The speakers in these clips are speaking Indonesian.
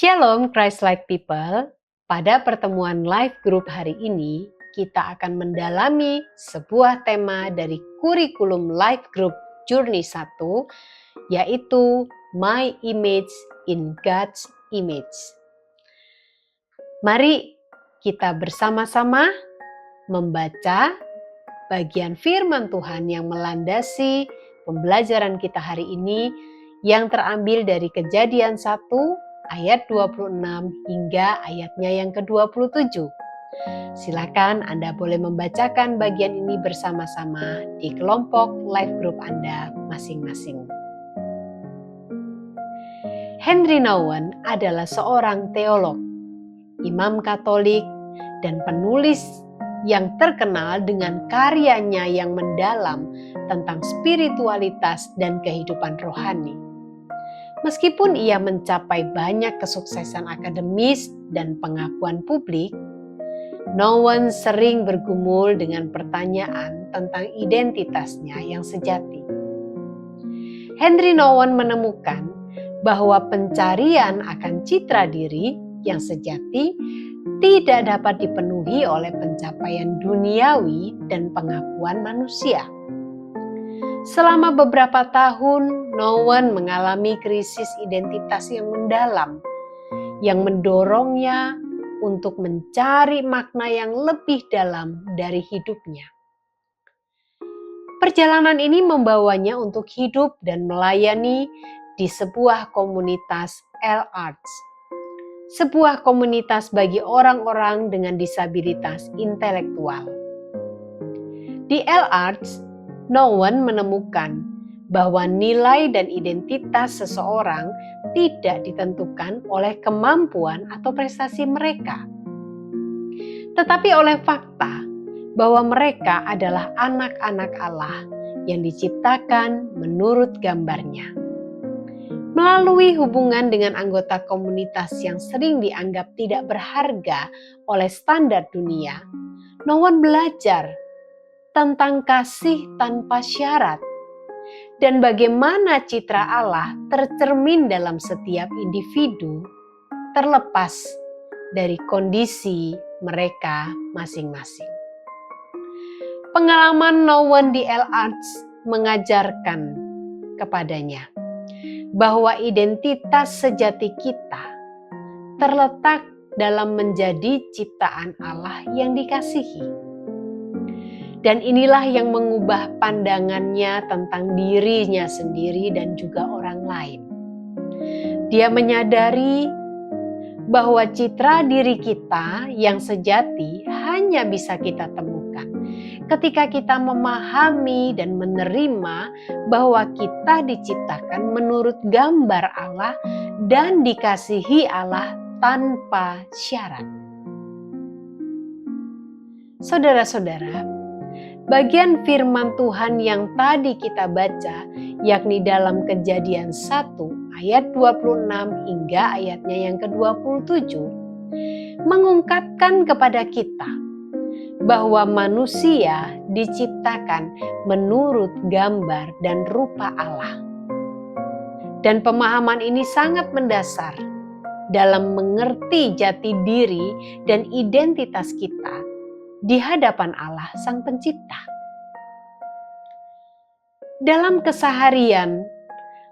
Shalom Christ-like people, pada pertemuan live group hari ini kita akan mendalami sebuah tema dari kurikulum live group Journey 1, yaitu My Image in God's Image. Mari kita bersama-sama membaca bagian firman Tuhan yang melandasi pembelajaran kita hari ini yang terambil dari Kejadian 1 ayat 26 hingga ayatnya yang ke-27. Silakan Anda boleh membacakan bagian ini bersama-sama di kelompok live group Anda masing-masing. Henry Nouwen adalah seorang teolog, imam Katolik, dan penulis yang terkenal dengan karyanya yang mendalam tentang spiritualitas dan kehidupan rohani. Meskipun ia mencapai banyak kesuksesan akademis dan pengakuan publik, Nouwen sering bergumul dengan pertanyaan tentang identitasnya yang sejati. Henry Nouwen menemukan bahwa pencarian akan citra diri yang sejati tidak dapat dipenuhi oleh pencapaian duniawi dan pengakuan manusia. Selama beberapa tahun, Nouwen mengalami krisis identitas yang mendalam, yang mendorongnya untuk mencari makna yang lebih dalam dari hidupnya. Perjalanan ini membawanya untuk hidup dan melayani di sebuah komunitas L-Arts, sebuah komunitas bagi orang-orang dengan disabilitas intelektual. Di L-Arts, Nouwen menemukan bahwa nilai dan identitas seseorang tidak ditentukan oleh kemampuan atau prestasi mereka, tetapi oleh fakta bahwa mereka adalah anak-anak Allah yang diciptakan menurut gambarnya. Melalui hubungan dengan anggota komunitas yang sering dianggap tidak berharga oleh standar dunia, Nouwen belajar tentang kasih tanpa syarat dan bagaimana citra Allah tercermin dalam setiap individu terlepas dari kondisi mereka masing-masing. Pengalaman Nouwen di L-Arts mengajarkan kepadanya bahwa identitas sejati kita terletak dalam menjadi ciptaan Allah yang dikasihi. Dan inilah yang mengubah pandangannya tentang dirinya sendiri dan juga orang lain. Dia menyadari bahwa citra diri kita yang sejati hanya bisa kita temukan ketika kita memahami dan menerima bahwa kita diciptakan menurut gambar Allah dan dikasihi Allah tanpa syarat. Saudara-saudara, bagian firman Tuhan yang tadi kita baca, yakni dalam Kejadian 1 ayat 26 hingga ayatnya yang ke-27, mengungkapkan kepada kita bahwa manusia diciptakan menurut gambar dan rupa Allah. Dan pemahaman ini sangat mendasar dalam mengerti jati diri dan identitas kita di hadapan Allah Sang Pencipta. Dalam keseharian,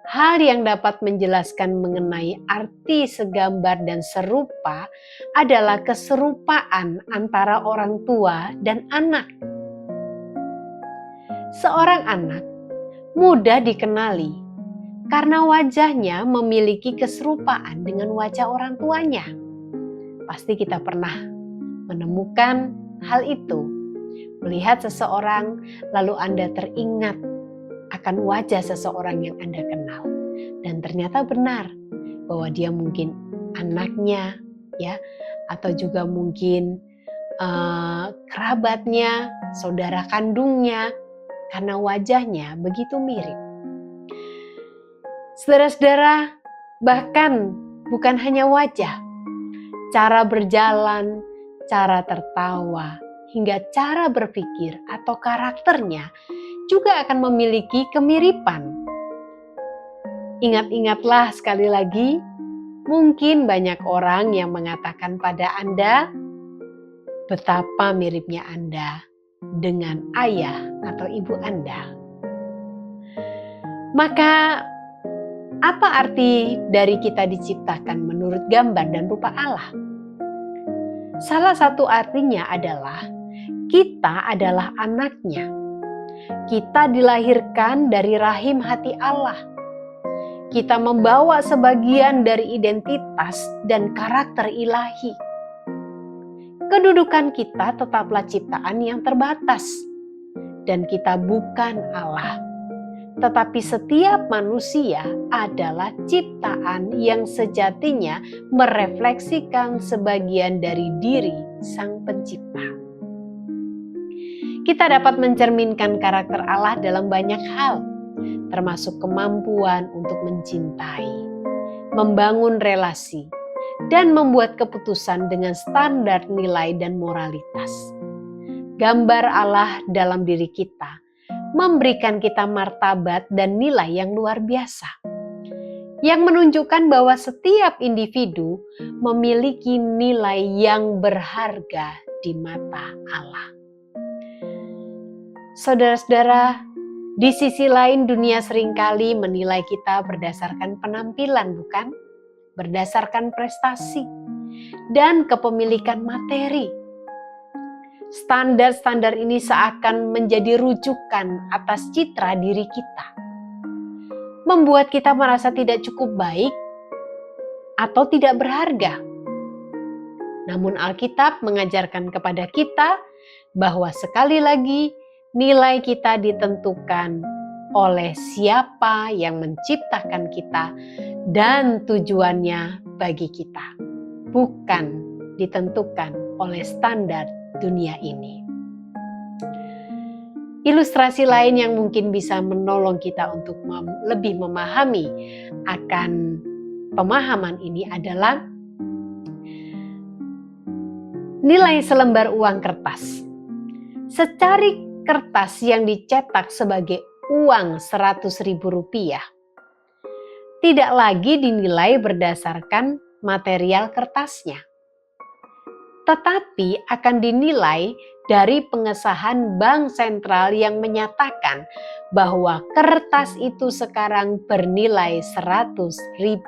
hal yang dapat menjelaskan mengenai arti segambar dan serupa adalah keserupaan antara orang tua dan anak. Seorang anak mudah dikenali karena wajahnya memiliki keserupaan dengan wajah orang tuanya. Pasti kita pernah menemukan hal itu. Melihat seseorang, lalu Anda teringat akan wajah seseorang yang Anda kenal. Dan ternyata benar bahwa dia mungkin anaknya, ya, atau juga mungkin kerabatnya, saudara kandungnya, karena wajahnya begitu mirip. Saudara-saudara, bahkan bukan hanya wajah, cara berjalan, cara tertawa, hingga cara berpikir atau karakternya juga akan memiliki kemiripan. Ingat-ingatlah sekali lagi Mungkin banyak orang yang mengatakan pada Anda, betapa miripnya Anda dengan ayah atau ibu Anda. Maka, apa arti dari kita diciptakan menurut gambar dan rupa Allah? Salah satu artinya adalah kita adalah anaknya. Kita dilahirkan dari rahim hati Allah. Kita membawa sebagian dari identitas dan karakter ilahi. Kedudukan kita tetaplah ciptaan yang terbatas. Dan kita bukan Allah. Tetapi setiap manusia adalah ciptaan yang sejatinya merefleksikan sebagian dari diri Sang Pencipta. Kita dapat mencerminkan karakter Allah dalam banyak hal, termasuk kemampuan untuk mencintai, membangun relasi, dan membuat keputusan dengan standar nilai dan moralitas. Gambar Allah dalam diri kita memberikan kita martabat dan nilai yang luar biasa, yang menunjukkan bahwa setiap individu memiliki nilai yang berharga di mata Allah. Saudara-saudara, di sisi lain dunia seringkali menilai kita berdasarkan penampilan, bukan? Berdasarkan prestasi dan kepemilikan materi. Standar-standar ini seakan menjadi rujukan atas citra diri kita. Membuat kita merasa tidak cukup baik atau tidak berharga. Namun Alkitab mengajarkan kepada kita bahwa sekali lagi nilai kita ditentukan oleh siapa yang menciptakan kita dan tujuannya bagi kita, bukan ditentukan oleh standar dunia ini. Ilustrasi lain yang mungkin bisa menolong kita untuk lebih memahami akan pemahaman ini adalah nilai selembar uang kertas. Secari kertas yang dicetak sebagai uang Rp100.000 tidak lagi dinilai berdasarkan material kertasnya, tetapi akan dinilai dari pengesahan Bank Sentral yang menyatakan bahwa kertas itu sekarang bernilai Rp100.000.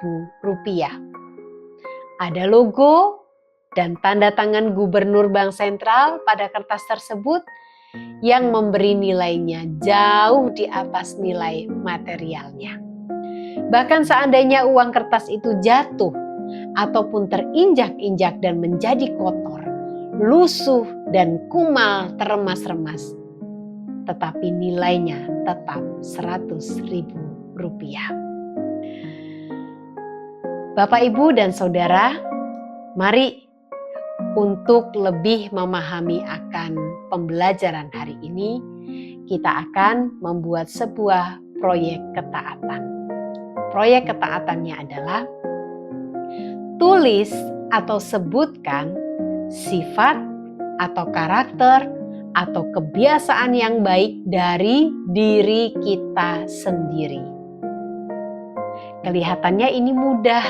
Ada logo dan tanda tangan Gubernur Bank Sentral pada kertas tersebut yang memberi nilainya jauh di atas nilai materialnya. Bahkan seandainya uang kertas itu jatuh ataupun terinjak-injak dan menjadi kotor, lusuh dan kumal teremas-remas, tetapi nilainya tetap Rp100.000. Bapak, Ibu, dan Saudara, mari untuk lebih memahami akan pembelajaran hari ini, kita akan membuat sebuah proyek ketaatan. Proyek ketaatannya adalah tulis atau sebutkan sifat atau karakter atau kebiasaan yang baik dari diri kita sendiri. Kelihatannya ini mudah,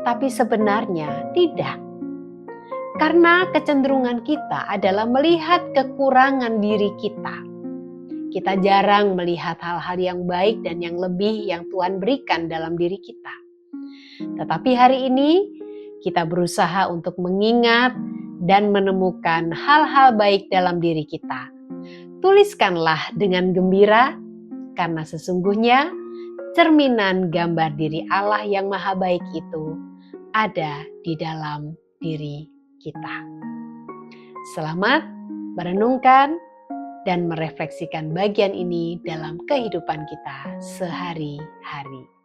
tapi sebenarnya tidak. Karena kecenderungan kita adalah melihat kekurangan diri kita. Kita jarang melihat hal-hal yang baik dan yang lebih yang Tuhan berikan dalam diri kita. Tetapi hari ini kita berusaha untuk mengingat dan menemukan hal-hal baik dalam diri kita. Tuliskanlah dengan gembira, karena sesungguhnya cerminan gambar diri Allah yang maha baik itu ada di dalam diri kita. Selamat merenungkan dan merefleksikan bagian ini dalam kehidupan kita sehari-hari.